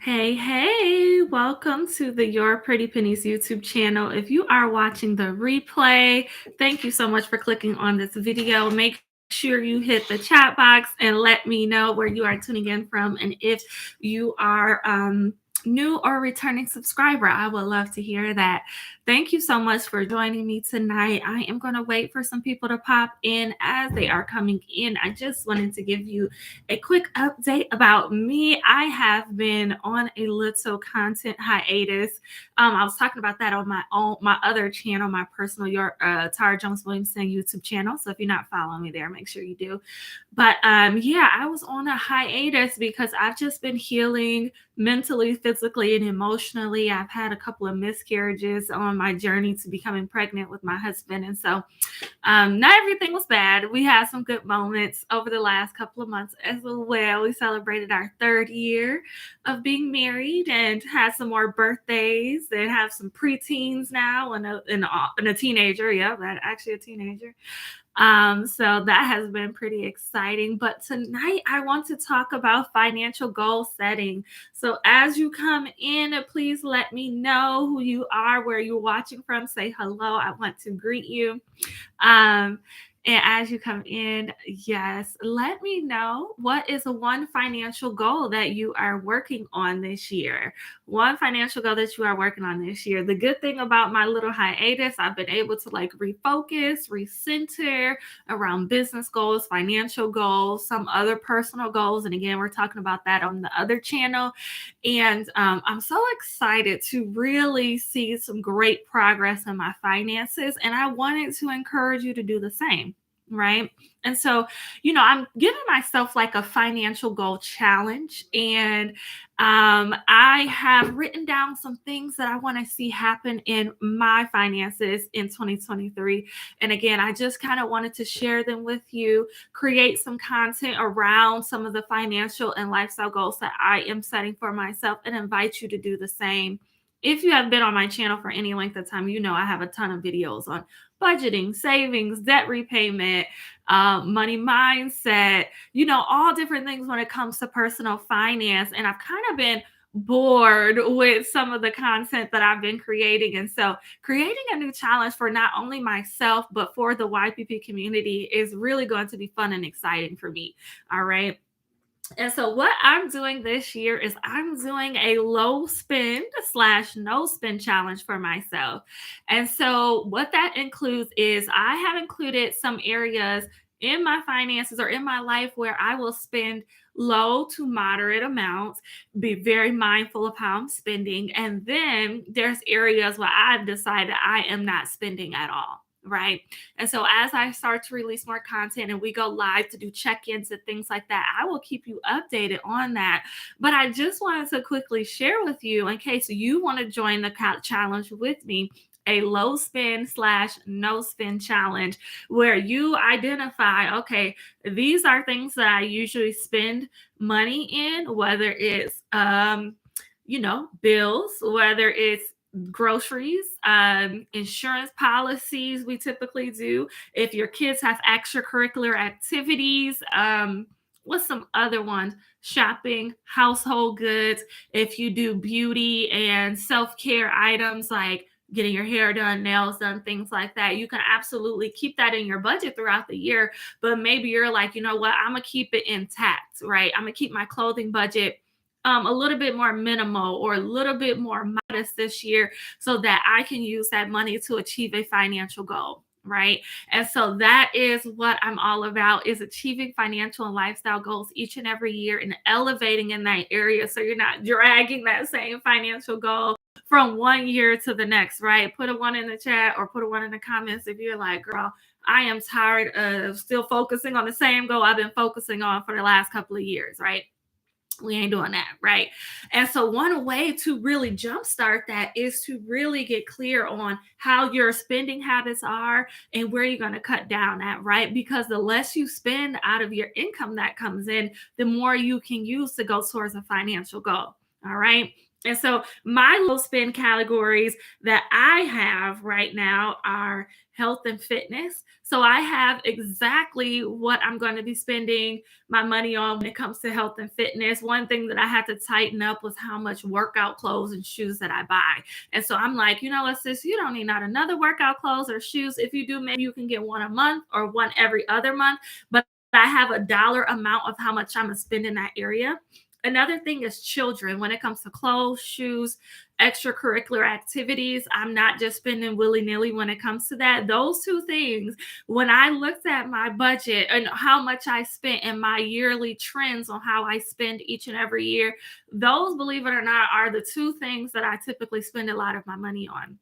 Hey, welcome to the Your Pretty Pennies YouTube channel. If you are watching the replay, thank you so much for clicking on this video. Make sure you hit the chat box and let me know where you are tuning in from. And if you are new or returning subscriber, I would love to hear that. Thank you so much for joining me tonight. I am going to wait for some people to pop in as they are coming in. I just wanted to give you a quick update about me. I have been on a little content hiatus. I was talking about that on my other channel, my personal Tara Jones-Williamson YouTube channel. So if you're not following me there, make sure you do. But yeah, I was on a hiatus because I've just been healing mentally, physically, and emotionally. I've had a couple of miscarriages on my journey to becoming pregnant with my husband, and so not everything was bad. We had some good moments over the last couple of months as well. We celebrated our 3rd year of being married and had some more birthdays and have some preteens now and a teenager. Yeah, actually a teenager. So that has been pretty exciting. But tonight I want to talk about financial goal setting. So as you come in, please let me know who you are, where you're watching from. Say hello. I want to greet you. Um, and as you come in, yes, let me know what is one financial goal that you are working on this year. One financial goal that you are working on this year. The good thing about my little hiatus, I've been able to refocus, recenter around business goals, financial goals, some other personal goals. And again, we're talking about that on the other channel. And I'm so excited to really see some great progress in my finances. And I wanted to encourage you to do the same. Right. And so, I'm giving myself like a financial goal challenge. And I have written down some things that I want to see happen in my finances in 2023. And again, I just kind of wanted to share them with you, create some content around some of the financial and lifestyle goals that I am setting for myself, and invite you to do the same. If you have been on my channel for any length of time, I have a ton of videos on budgeting, savings, debt repayment, money mindset, all different things when it comes to personal finance. And I've kind of been bored with some of the content that I've been creating. And so creating a new challenge for not only myself, but for the YPP community is really going to be fun and exciting for me. All right. And so what I'm doing this year is I'm doing a low spend / no spend challenge for myself. And so what that includes is I have included some areas in my finances or in my life where I will spend low to moderate amounts, be very mindful of how I'm spending. And then there's areas where I've decided I am not spending at all. Right. And so as I start to release more content and we go live to do check-ins and things like that, I will keep you updated on that. But I just wanted to quickly share with you, in case you want to join the challenge with me, a low spend / no spend challenge, where you identify, okay, these are things that I usually spend money in, whether it's bills, whether it's groceries, insurance policies, we typically do. If your kids have extracurricular activities, what's some other ones? Shopping, household goods. If you do beauty and self-care items like getting your hair done, nails done, things like that, you can absolutely keep that in your budget throughout the year. But maybe you're like, you know what, I'm gonna keep it intact, right? I'm gonna keep my clothing budget a little bit more minimal or a little bit more modest this year so that I can use that money to achieve a financial goal. Right. And so that is what I'm all about, is achieving financial and lifestyle goals each and every year and elevating in that area. So you're not dragging that same financial goal from one year to the next. Right. Put a 1 in the chat or put a 1 in the comments if you're like, girl, I am tired of still focusing on the same goal I've been focusing on for the last couple of years. Right. We ain't doing that, right? And so one way to really jumpstart that is to really get clear on how your spending habits are and where you're going to cut down at, right? Because the less you spend out of your income that comes in, the more you can use to go towards a financial goal. All right. And so my low spend categories that I have right now are health and fitness. So I have exactly what I'm going to be spending my money on when it comes to health and fitness. One thing that I had to tighten up was how much workout clothes and shoes that I buy. And so I'm like, you know what, sis, you don't need not another workout clothes or shoes. If you do, maybe you can get one a month or one every other month. But I have a dollar amount of how much I'm going to spend in that area. Another thing is children. When it comes to clothes, shoes, extracurricular activities, I'm not just spending willy nilly when it comes to that. Those two things, when I looked at my budget and how much I spent and my yearly trends on how I spend each and every year, those, believe it or not, are the two things that I typically spend a lot of my money on.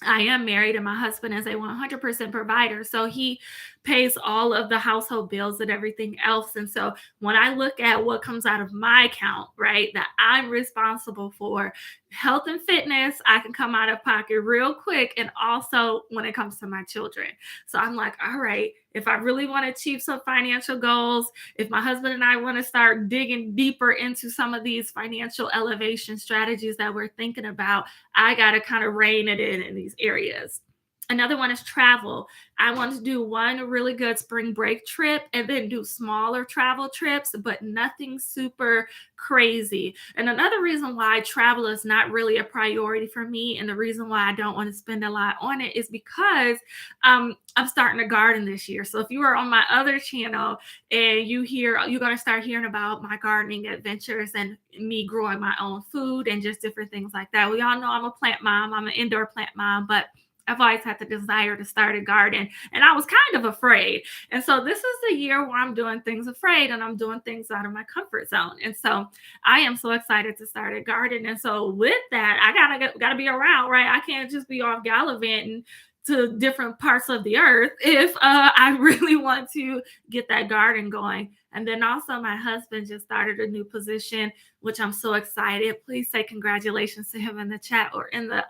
I am married and my husband is a 100% provider. So he pays all of the household bills and everything else. And so when I look at what comes out of my account, right, that I'm responsible for, health and fitness, I can come out of pocket real quick. And also when it comes to my children. So I'm like, all right, if I really want to achieve some financial goals, if my husband and I want to start digging deeper into some of these financial elevation strategies that we're thinking about, I got to kind of rein it in these areas. Another one is travel. I want to do one really good spring break trip and then do smaller travel trips, but nothing super crazy. And another reason why travel is not really a priority for me, and the reason why I don't want to spend a lot on it, is because I'm starting a garden this year. So if you are on my other channel and you're going to start hearing about my gardening adventures and me growing my own food and just different things like that. We all know I'm a plant mom, I'm an indoor plant mom, but I've always had the desire to start a garden and I was kind of afraid. And so this is the year where I'm doing things afraid and I'm doing things out of my comfort zone. And so I am so excited to start a garden. And so with that, I gotta be around, right? I can't just be off gallivanting to different parts of the earth if I really want to get that garden going. And then also my husband just started a new position, which I'm so excited. Please say congratulations to him in the chat or in the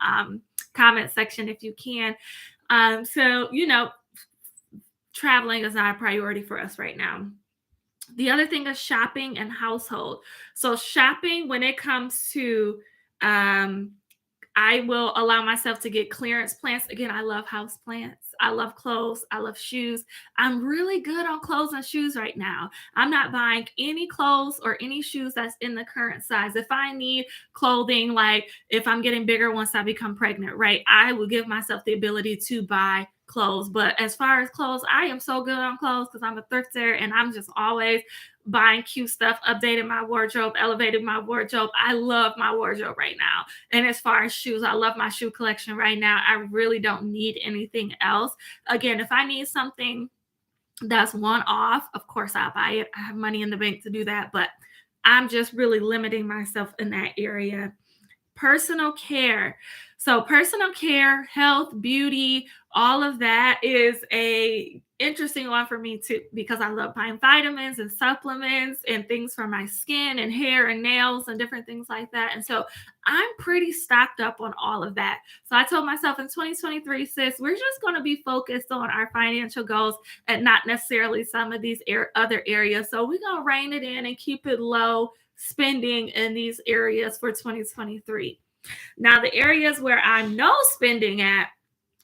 comment section if you can. So, traveling is not a priority for us right now. The other thing is shopping and household. So shopping, when it comes to um, I will allow myself to get clearance plants. Again, I love house plants. I love clothes. I love shoes. I'm really good on clothes and shoes right now. I'm not buying any clothes or any shoes that's in the current size. If I need clothing, like if I'm getting bigger once I become pregnant, right, I will give myself the ability to buy clothes. But as far as clothes, I am so good on clothes because I'm a thrifter and I'm just always buying cute stuff, updating my wardrobe, elevating my wardrobe. I love my wardrobe right now. And as far as shoes, I love my shoe collection right now. I really don't need anything else. Again, if I need something that's one off, of course I'll buy it. I have money in the bank to do that, but I'm just really limiting myself in that area. Personal care. So personal care, health, beauty, all of that is a interesting one for me too, because I love buying vitamins and supplements and things for my skin and hair and nails and different things like that. And so I'm pretty stocked up on all of that. So I told myself in 2023, sis, we're just going to be focused on our financial goals and not necessarily some of these other areas. So we're going to rein it in and keep it low spending in these areas for 2023. Now, the areas where I'm no spending at,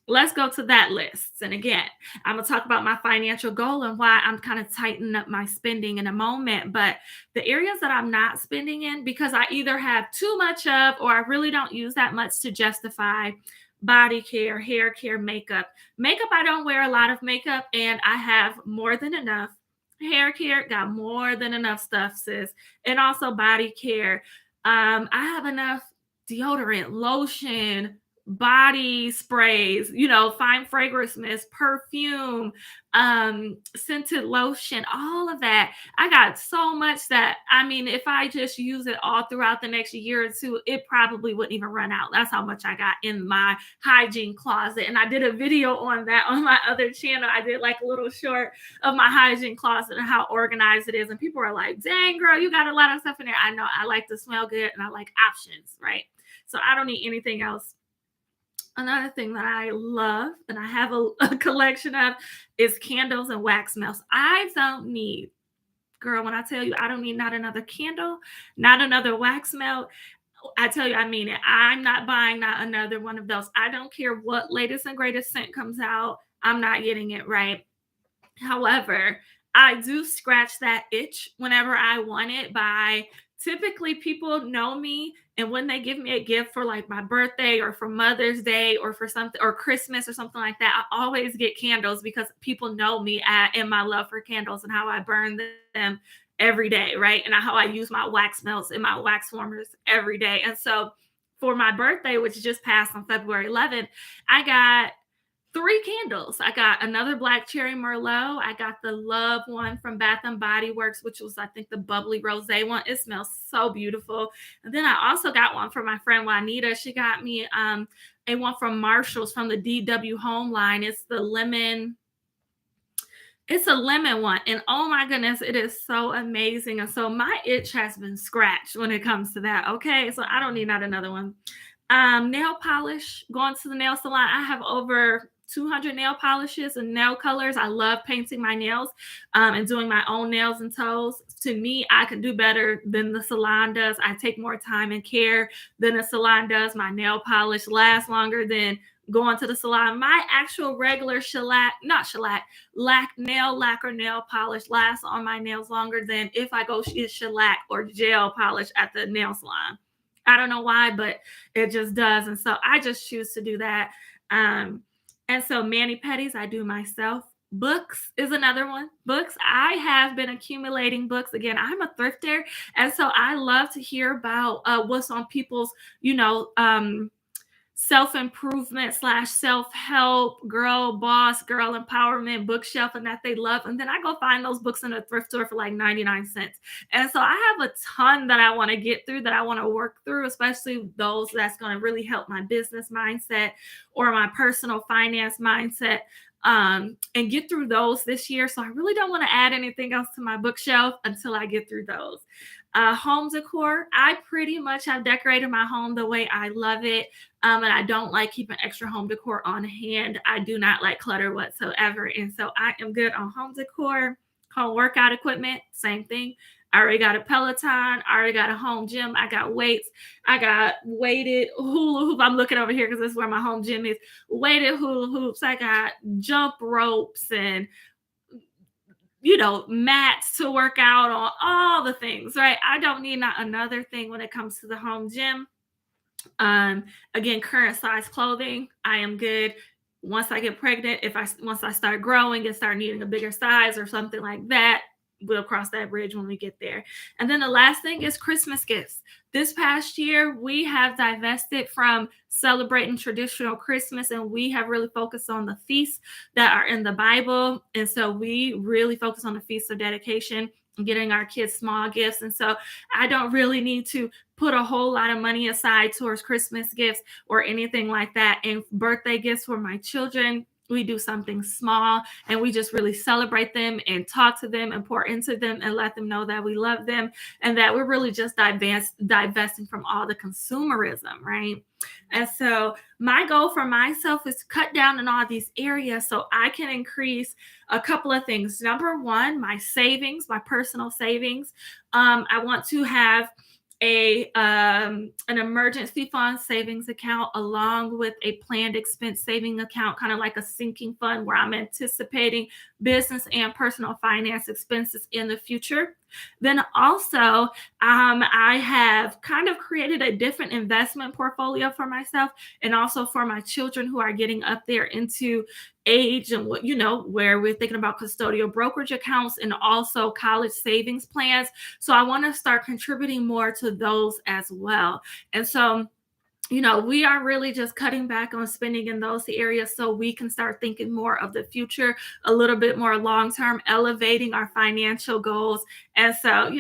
let's go to that list. And again, I'm going to talk about my financial goal and why I'm kind of tightening up my spending in a moment. But the areas that I'm not spending in, because I either have too much of or I really don't use that much to justify body care, hair care, makeup. Makeup, I don't wear a lot of makeup and I have more than enough. Hair care, got more than enough stuff, sis. And also body care. I have enough deodorant, lotion, body sprays, fine fragrance mist, perfume, scented lotion, all of that. I got so much that, I mean, if I just use it all throughout the next year or two, it probably wouldn't even run out. That's how much I got in my hygiene closet. And I did a video on that on my other channel. I did like a little short of my hygiene closet and how organized it is. And people are like, dang, girl, you got a lot of stuff in there. I know, I like to smell good and I like options, right? So I don't need anything else. Another thing that I love and I have a collection of is candles and wax melts. I don't need, girl, when I tell you I don't need not another candle, not another wax melt. I tell you, I mean it. I'm not buying not another one of those. I don't care what latest and greatest scent comes out. I'm not getting it right. However, I do scratch that itch whenever I want it by typically people know me, and when they give me a gift for like my birthday or for Mother's Day or for something or Christmas or something like that, I always get candles because people know me and my love for candles and how I burn them every day, right? And how I use my wax melts and my wax warmers every day. And so for my birthday, which just passed on February 11th, I got three candles. I got another black cherry merlot. I got the love one from Bath and Body Works, which was I think the bubbly rose one. It smells so beautiful. And then I also got one for my friend Juanita. She got me a one from Marshalls from the DW Home line. It's the lemon. It's a lemon one. And oh my goodness, it is so amazing. And so my itch has been scratched when it comes to that. Okay. So I don't need not another one. Nail polish, going to the nail salon. I have over 200 nail polishes and nail colors. I love painting my nails and doing my own nails and toes. To me, I can do better than the salon does. I take more time and care than the salon does. My nail polish lasts longer than going to the salon. My actual regular nail lacquer nail polish lasts on my nails longer than if I go get shellac or gel polish at the nail salon. I don't know why, but it just does. And so I just choose to do that. And so mani pedis, I do myself. Books is another one. Books, I have been accumulating books. Again, I'm a thrifter. And so I love to hear about what's on people's, self-improvement / self-help, girl boss, girl empowerment bookshelf and that they love. And then I go find those books in a thrift store for like 99 cents. And so I have a ton that I want to get through, that I want to work through, especially those that's going to really help my business mindset or my personal finance mindset, and get through those this year. So I really don't want to add anything else to my bookshelf until I get through those. Home decor, I pretty much have decorated my home the way I love it. And I don't like keeping extra home decor on hand. I do not like clutter whatsoever. And so I am good on home decor. Home workout equipment, same thing. I already got a Peloton. I already got a home gym. I got weights. I got weighted hula hoop. I'm looking over here because this is where my home gym is. Weighted hula hoops. I got jump ropes and mats to work out on, all the things, right? I don't need not another thing when it comes to the home gym. Again, current size clothing, I am good. Once I get pregnant, once I start growing and start needing a bigger size or something like that, we'll cross that bridge when we get there. And then the last thing is Christmas gifts. This past year, we have divested from celebrating traditional Christmas, and we have really focused on the feasts that are in the Bible. And so we really focus on the feast of dedication, getting our kids small gifts. And so I don't really need to put a whole lot of money aside towards Christmas gifts or anything like that. And birthday gifts for my children, we do something small and we just really celebrate them and talk to them and pour into them and let them know that we love them and that we're really just divesting from all the consumerism, right? And so my goal for myself is to cut down in all these areas so I can increase a couple of things. Number one, my savings, my personal savings. I want to have an emergency fund savings account along with a planned expense saving account, kind of like a sinking fund where I'm anticipating business and personal finance expenses in the future. Then also, I have kind of created a different investment portfolio for myself and also for my children who are getting up there into age and where we're thinking about custodial brokerage accounts and also college savings plans. So I want to start contributing more to those as well. And so we are really just cutting back on spending in those areas so we can start thinking more of the future, a little bit more long-term, elevating our financial goals. And so,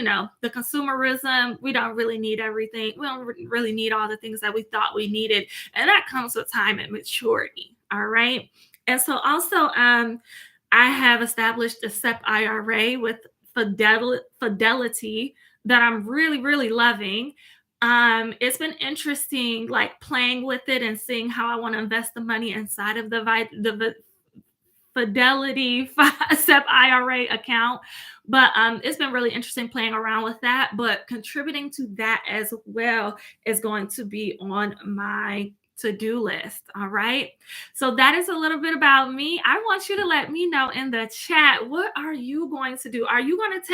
the consumerism, we don't really need everything. We don't really need all the things that we thought we needed. And that comes with time and maturity. All right. And so also, I have established a SEP IRA with Fidelity that I'm really, really loving. It's been interesting, like playing with it and seeing how I want to invest the money inside of the Fidelity SEP IRA account. But it's been really interesting playing around with that. But contributing to that as well is going to be on my to-do list. All right. So that is a little bit about me. I want you to let me know in the chat, what are you going to do? Are you going to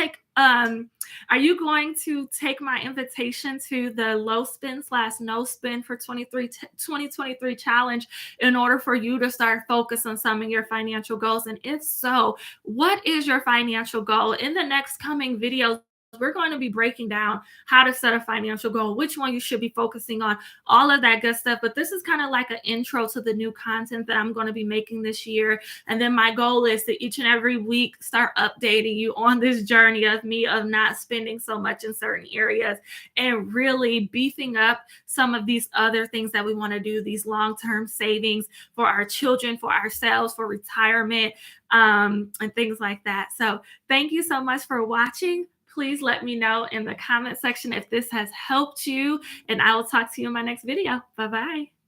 take my invitation to the low spin slash no spin for 2023 challenge in order for you to start focus on some of your financial goals? And if so, what is your financial goal? In the next coming videos, we're going to be breaking down how to set a financial goal, which one you should be focusing on, all of that good stuff. But this is kind of like an intro to the new content that I'm going to be making this year. And then my goal is to each and every week start updating you on this journey of me of not spending so much in certain areas and really beefing up some of these other things that we want to do, these long-term savings for our children, for ourselves, for retirement, and things like that. So thank you so much for watching. Please let me know in the comment section if this has helped you, and I will talk to you in my next video. Bye-bye.